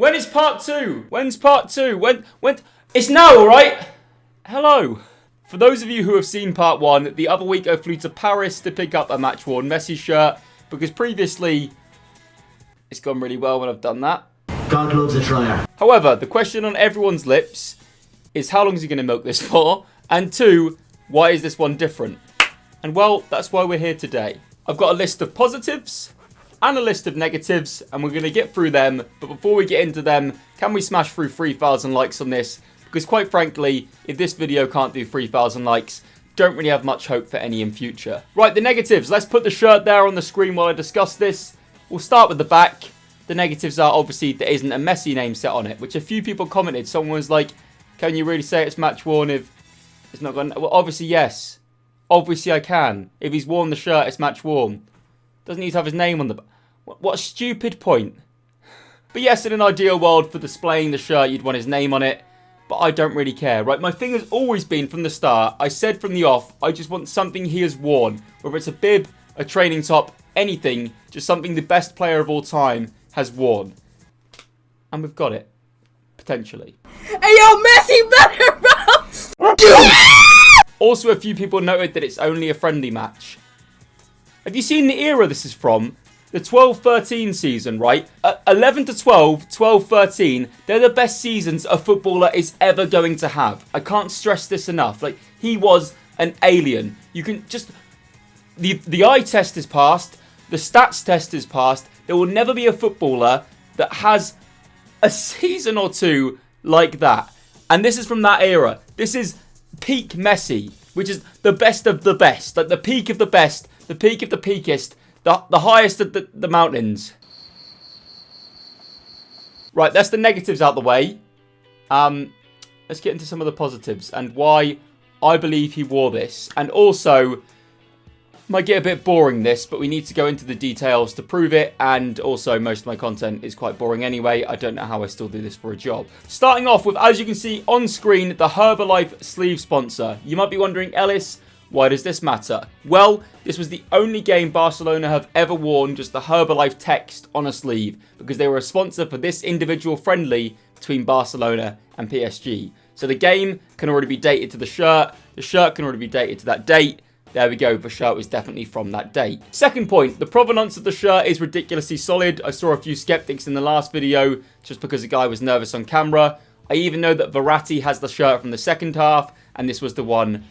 When is part two? When's part two? When? It's now, alright? Hello. For those of you who have seen part one, the other week I flew to Paris to pick up a matchworn Messi shirt because previously it's gone really well when I've done that. God loves a trier. However, the question on everyone's lips is how long is he going to milk this for? And two, why is this one different? And well, that's why we're here today. I've got a list of positives and a list of negatives, and we're going to get through them. But before we get into them, can we smash through 3,000 likes on this? Because quite frankly, if this video can't do 3,000 likes, don't really have much hope for any in future. Right, the negatives. Let's put the shirt there on the screen while I discuss this. We'll start with the back. The negatives are obviously there isn't a Messi name set on it, which a few people commented. Someone was like, can you really say it's match worn if it's not gone? Well, obviously, yes. Obviously, I can. If he's worn the shirt, it's match worn. Doesn't need to have his name on the back. What a stupid point. But yes, in an ideal world for displaying the shirt, you'd want his name on it. But I don't really care, right? My thing has always been from the start. I said from the off, I just want something he has worn. Whether it's a bib, a training top, anything. Just something the best player of all time has worn. And we've got it. Potentially. Hey yo, Messi better bounce! Also, a few people noted that it's only a friendly match. Have you seen the era this is from? The 12-13 season, right? 11 to 12, 12-13, they're the best seasons a footballer is ever going to have. I can't stress this enough. Like, he was an alien. You can just... The eye test is passed. The stats test is passed. There will never be a footballer that has a season or two like that. And this is from that era. This is peak Messi, which is the best of the best. Like, the peak of the best, the peak of the peakest. The highest of the mountains. Right, that's the negatives out the way. Let's get into some of the positives and why I believe he wore this. And also, might get a bit boring this, but we need to go into the details to prove it. And also, most of my content is quite boring anyway. I don't know how I still do this for a job. Starting off with, as you can see on screen, the Herbalife sleeve sponsor. You might be wondering, Ellis, why does this matter? Well, this was the only game Barcelona have ever worn just the Herbalife text on a sleeve because they were a sponsor for this individual friendly between Barcelona and PSG. So the game can already be dated to the shirt can already be dated to that date. There we go, the shirt was definitely from that date. Second point, the provenance of the shirt is ridiculously solid. I saw a few skeptics in the last video just because the guy was nervous on camera. I even know that Verratti has the shirt from the second half and this was the one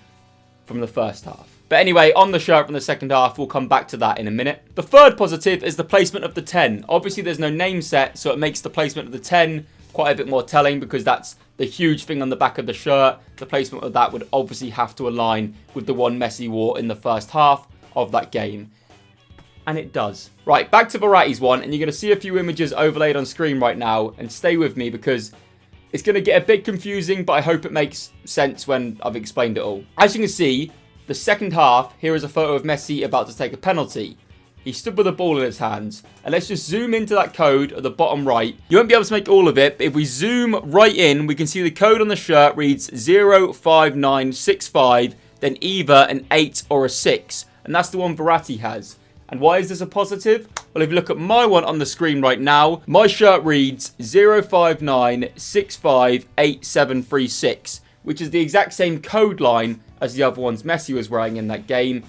from the first half. But anyway, on the shirt from the second half, we'll come back to that in a minute. The third positive is the placement of the 10. Obviously, there's no name set, so it makes the placement of the 10 quite a bit more telling because that's the huge thing on the back of the shirt. The placement of that would obviously have to align with the one Messi wore in the first half of that game. And it does. Right, back to Verratti's one, and you're going to see a few images overlaid on screen right now, and stay with me because it's going to get a bit confusing, but I hope it makes sense when I've explained it all. As you can see, the second half, here is a photo of Messi about to take a penalty. He stood with the ball in his hands. And let's just zoom into that code at the bottom right. You won't be able to make all of it, but if we zoom right in, we can see the code on the shirt reads 05965, then either an 8 or a 6. And that's the one Verratti has. And why is this a positive? Well, if you look at my one on the screen right now, my shirt reads 059658736, which is the exact same code line as the other ones Messi was wearing in that game.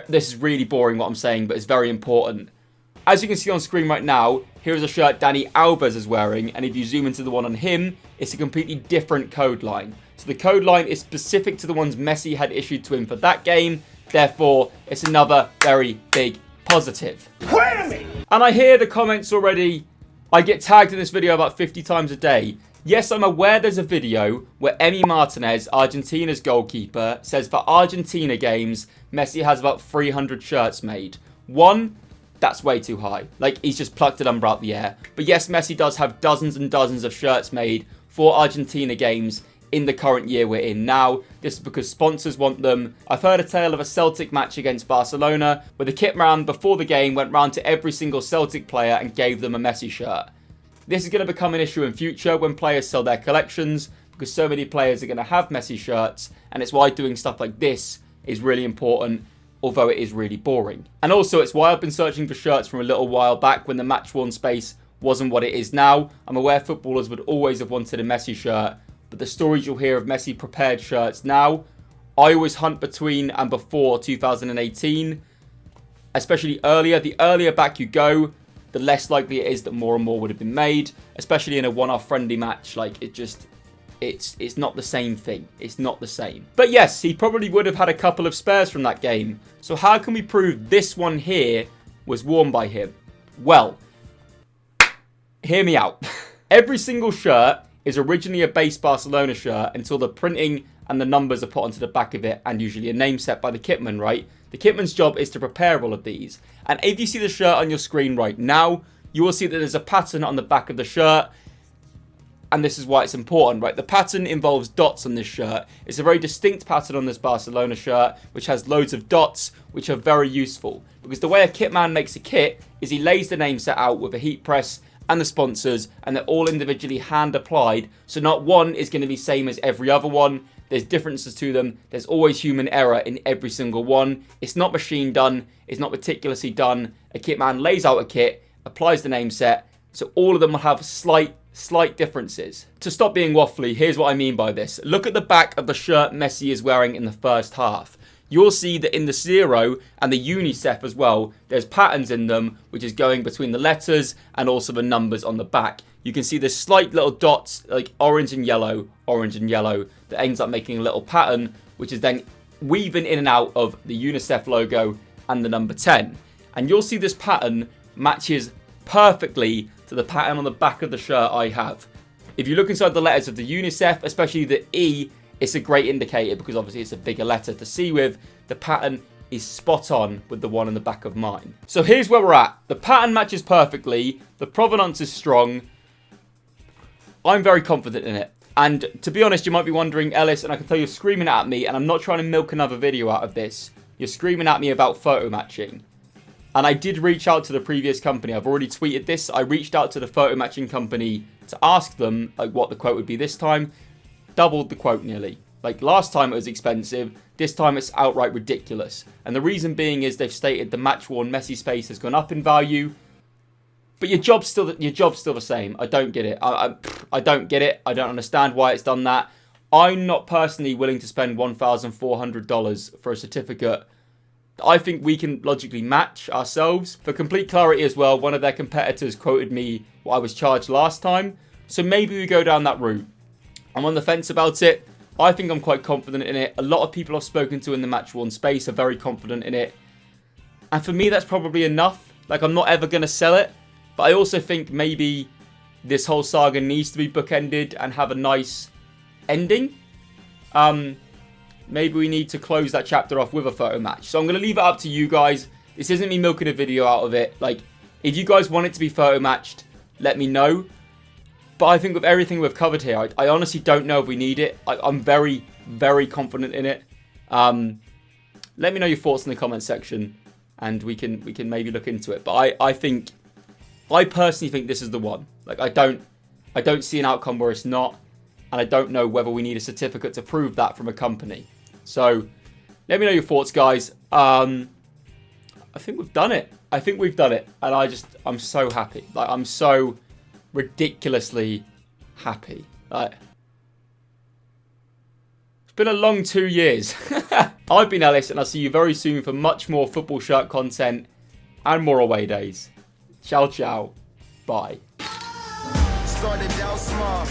This is really boring what I'm saying, but it's very important. As you can see on screen right now, here is a shirt Dani Alves is wearing, and if you zoom into the one on him, it's a completely different code line. So the code line is specific to the ones Messi had issued to him for that game. Therefore, it's another very big positive. Whammy! And I hear the comments already. I get tagged in this video about 50 times a day. Yes, I'm aware there's a video where Emi Martinez, Argentina's goalkeeper, says for Argentina games, Messi has about 300 shirts made. One, that's way too high. Like, he's just plucked a number out the air. But yes, Messi does have dozens and dozens of shirts made for Argentina games in the current year we're in now. This is because sponsors want them. I've heard a tale of a Celtic match against Barcelona where the kit man before the game went round to every single Celtic player and gave them a Messi shirt. This is going to become an issue in future when players sell their collections because so many players are going to have Messi shirts, and it's why doing stuff like this is really important, although it is really boring. And also, it's why I've been searching for shirts from a little while back when the match-worn space wasn't what it is now. I'm aware footballers would always have wanted a Messi shirt, but the stories you'll hear of Messi prepared shirts now, I always hunt between and before 2018, especially earlier. The earlier back you go, the less likely it is that more and more would have been made, especially in a one-off friendly match. Like, it's not the same thing. It's not the same. But yes, he probably would have had a couple of spares from that game. So how can we prove this one here was worn by him? Well, hear me out. Every single shirt is originally a base Barcelona shirt until the printing and the numbers are put onto the back of it, and usually a name set by the kitman, right? The kitman's job is to prepare all of these. And if you see the shirt on your screen right now, you will see that there's a pattern on the back of the shirt. And this is why it's important, right? The pattern involves dots on this shirt. It's a very distinct pattern on this Barcelona shirt, which has loads of dots, which are very useful. Because the way a kitman makes a kit is he lays the name set out with a heat press and the sponsors, and they're all individually hand applied. So not one is going to be same as every other one. There's differences to them. There's always human error in every single one. It's not machine done. It's not meticulously done. A kitman lays out a kit, applies the name set, so all of them will have slight differences. To stop being waffly, here's what I mean by this. Look at the back of the shirt Messi is wearing in the first half. You'll see that in the Zero and the UNICEF as well, there's patterns in them, which is going between the letters and also the numbers on the back. You can see there's slight little dots, like orange and yellow, that ends up making a little pattern, which is then weaving in and out of the UNICEF logo and the number 10. And you'll see this pattern matches perfectly to the pattern on the back of the shirt I have. If you look inside the letters of the UNICEF, especially the E, it's a great indicator because obviously it's a bigger letter to see with. The pattern is spot on with the one on the back of mine. So here's where we're at. The pattern matches perfectly. The provenance is strong. I'm very confident in it. And to be honest, you might be wondering, Ellis, and I can tell you're screaming at me, and I'm not trying to milk another video out of this. You're screaming at me about photo matching. And I did reach out to the previous company. I've already tweeted this. I reached out to the photo matching company to ask them like what the quote would be this time. Doubled the quote nearly. Like last time it was expensive. This time it's outright ridiculous. And the reason being is they've stated the matchworn Messi space has gone up in value. But your job's still the same. I don't get it. I don't get it. I don't understand why it's done that. I'm not personally willing to spend $1,400 for a certificate I think we can logically match ourselves. For complete clarity as well, one of their competitors quoted me what I was charged last time. So maybe we go down that route. I'm on the fence about it. I think I'm quite confident in it. A lot of people I've spoken to in the match-worn space are very confident in it. And for me, that's probably enough. Like, I'm not ever going to sell it. But I also think maybe this whole saga needs to be bookended and have a nice ending. Maybe we need to close that chapter off with a photo match. So I'm going to leave it up to you guys. This isn't me milking a video out of it. Like, if you guys want it to be photo matched, let me know. But I think with everything we've covered here, I honestly don't know if we need it. I'm very, very confident in it. Let me know your thoughts in the comment section, and we can maybe look into it. But I personally think this is the one. Like, I don't see an outcome where it's not, and I don't know whether we need a certificate to prove that from a company. So let me know your thoughts, guys. I think we've done it. And I'm so happy. Like, I'm so ridiculously happy. Like, it's been a long 2 years. I've been Ellis, and I'll see you very soon for much more football shirt content and more away days. Ciao, ciao. Bye. Started out small.